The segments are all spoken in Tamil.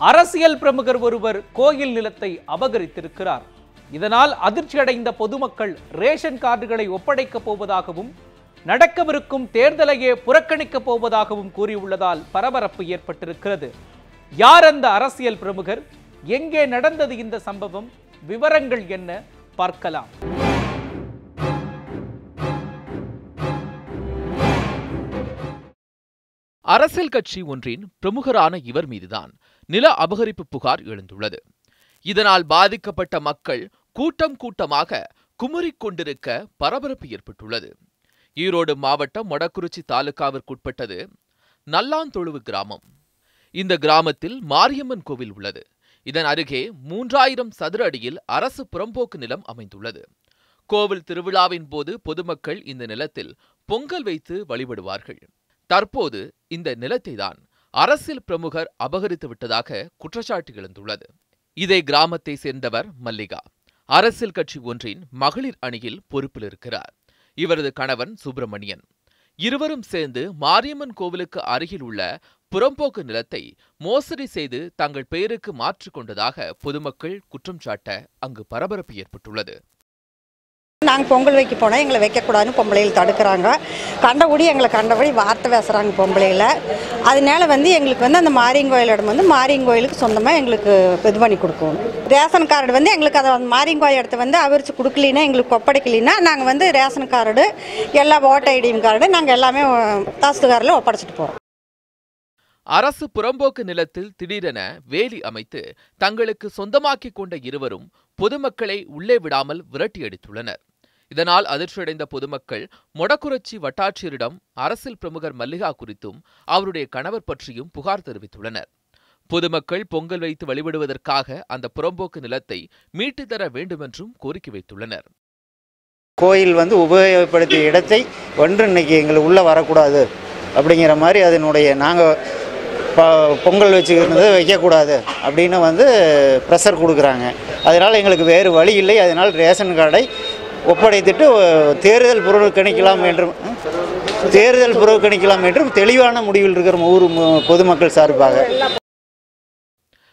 அரசியல் பிரமுகர் ஒருவர் கோயில் நிலத்தை அபகரித்திருக்கிறார். இதனால் அதிர்ச்சியடைந்த பொதுமக்கள் ரேஷன் கார்டுகளை ஒப்படைக்கப் போவதாகவும் நடக்கவிருக்கும் தேர்தலையே புறக்கணிக்கப் போவதாகவும் கூறியுள்ளதால் பரபரப்பு ஏற்பட்டிருக்கிறது. யார் அந்த அரசியல் பிரமுகர்? எங்கே நடந்தது இந்த சம்பவம்? விவரங்கள் என்ன பார்க்கலாம். அரசியல் கட்சி ஒன்றின் பிரமுகரான இவர் மீதுதான் நில அபகரிப்பு புகார் எழுந்துள்ளது. இதனால் பாதிக்கப்பட்ட மக்கள் கூட்டம் கூட்டமாக குமுறிக் கொண்டிருக்க பரபரப்பு ஏற்பட்டுள்ளது. ஈரோடு மாவட்டம் மொடக்குறிச்சி தாலுகாவிற்குட்பட்டது நல்லாந்தொழுவு கிராமம். இந்த கிராமத்தில் மாரியம்மன் கோவில் உள்ளது. இதன் அருகே 3000 சதுர அடியில் அரசு புறம்போக்கு நிலம் அமைந்துள்ளது. கோவில் திருவிழாவின் போது பொதுமக்கள் இந்த நிலத்தில் பொங்கல் வைத்து வழிபடுவார்கள். தற்போது இந்த நிலத்தை தான் அரசியல் பிரமுகர் அபகரித்து விட்டதாக குற்றச்சாட்டு எழுந்துள்ளது. இதே கிராமத்தை சேர்ந்தவர் மல்லிகா. அரசியல் கட்சி ஒன்றின் மகளிர் அணியில் பொறுப்பில் இருக்கிறார். இவரது கணவன் சுப்பிரமணியன். இருவரும் சேர்ந்து மாரியம்மன் கோவிலுக்கு அருகில் உள்ள புறம்போக்கு நிலத்தை மோசடி செய்து தங்கள் பெயருக்கு மாற்றிக் கொண்டதாக பொதுமக்கள் குற்றம் சாட்ட அங்கு பரபரப்பு ஏற்பட்டுள்ளது. நாங்கள் பொங்கல் வைக்க போனால் எங்களை வைக்கக்கூடாதுன்னு பொம்பளையில் தடுக்கிறாங்க. கண்டபடி எங்களை கண்டபடி வார்த்தை பேசுகிறாங்க பொம்பளையில். அதனால எங்களுக்கு அந்த மாரியங்கோயில் இடம் மாரியங்கோயிலுக்கு சொந்தமாக எங்களுக்கு இது பண்ணி கொடுக்கணும். ரேஷன் கார்டு எங்களுக்கு அதை மாரியங்கோயில் இடத்த அவிரிச்சு கொடுக்கலின்னா எங்களுக்கு ஒப்படைக்கலின்னா நாங்கள் ரேஷன் கார்டு எல்லா ஓட்டர் ஐடியும் கார்டு நாங்கள் எல்லாமே தாசில்தாரில் ஒப்படைச்சிட்டு போகிறோம். அரசு புறம்போக்கு நிலத்தில் திடீரென வேலி அமைத்து தங்களுக்கு சொந்தமாக்கிக் கொண்ட இருவரும் பொதுமக்களை உள்ளே விடாமல் விரட்டியடித்துள்ளனர். இதனால் அதிர்ச்சியடைந்த பொதுமக்கள் மொடக்குறிச்சி வட்டாட்சியரிடம் அரசியல் பிரமுகர் மல்லிகா குறித்தும் அவருடைய கணவர் பற்றியும் புகார் தெரிவித்துள்ளனர். பொதுமக்கள் பொங்கல் வைத்து வழிபடுவதற்காக அந்த புறம்போக்கு நிலத்தை மீட்டு தர வேண்டும் என்றும் கோரிக்கை வைத்துள்ளனர். கோயில் உபயோகப்படுத்திய இடத்தை இன்னைக்கு எங்களுக்கு உள்ளே வரக்கூடாது அப்படிங்கிற மாதிரி அதனுடைய நாங்கள் பொங்கல் வச்சுக்கிறது வைக்கக்கூடாது அப்படின்னு ப்ரெஷர் கொடுக்குறாங்க. அதனால் எங்களுக்கு வேறு வழி இல்லை. அதனால் ரேஷன் கார்டை ஒப்படைத்துட்டு தேர்தல் புறக்கணிக்கலாம் என்றும் தெளிவான முடிவில் இருக்கிற ஊர் பொதுமக்கள் சார்பாக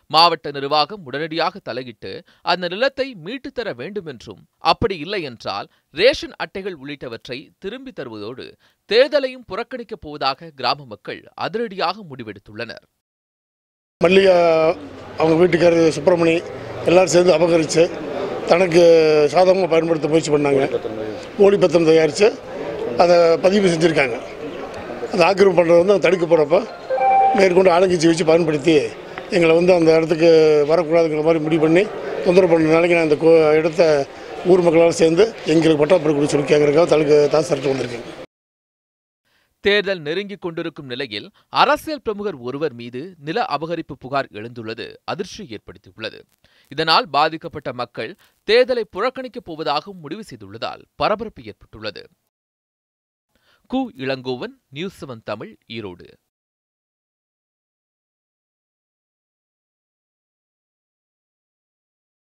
மாவட்ட நிர்வாகம் உடனடியாக தலையிட்டு அந்த நிலத்தை மீட்டு தர வேண்டும் என்றும், அப்படி இல்லை என்றால் ரேஷன் அட்டைகள் உள்ளிட்டவற்றை திரும்பி தருவதோடு தேர்தலையும் புறக்கணிக்கப் போவதாக கிராம மக்கள் அதிரடியாக முடிவெடுத்துள்ளனர். மல்லிகா அவங்க வீட்டுக்காரர் சுப்பிரமணி எல்லாரும் சேர்ந்து அபகரித்து தனக்கு சாதகமாக பயன்படுத்த முயற்சி பண்ணாங்க. போலி பத்திரம் தயாரித்து அதை பதிவு செஞ்சுருக்காங்க. அதை ஆக்கிரமிப்பு பண்ணுறது தடுக்க போகிறப்ப மேற்கொண்டு ஆளுங்கட்சி வச்சு பயன்படுத்தி எங்களை அந்த இடத்துக்கு வரக்கூடாதுங்கிற மாதிரி முடிவு பண்ணி தொந்தரவு பண்ண நாளைக்கு நான் இந்த இடத்த ஊர் மக்களால் சேர்ந்து எங்களுக்கு பட்டாப்படி கொடுத்து சொல்லி கேட்கறதுக்காக தாசில்தார்கிட்ட வந்திருக்கேன். தேர்தல் நெருங்கிக் கொண்டிருக்கும் நிலையில் அரசியல் பிரமுகர் ஒருவர் மீது நில அபகரிப்பு புகார் எழுந்துள்ளது அதிர்ச்சியை ஏற்படுத்தியுள்ளது. இதனால் பாதிக்கப்பட்ட மக்கள் தேர்தலை புறக்கணிக்கப் போவதாகவும் முடிவு செய்துள்ளதால் பரபரப்பு ஏற்பட்டுள்ளது. கு. இளங்கோவன், நியூஸ் 7 தமிழ், ஈரோடு.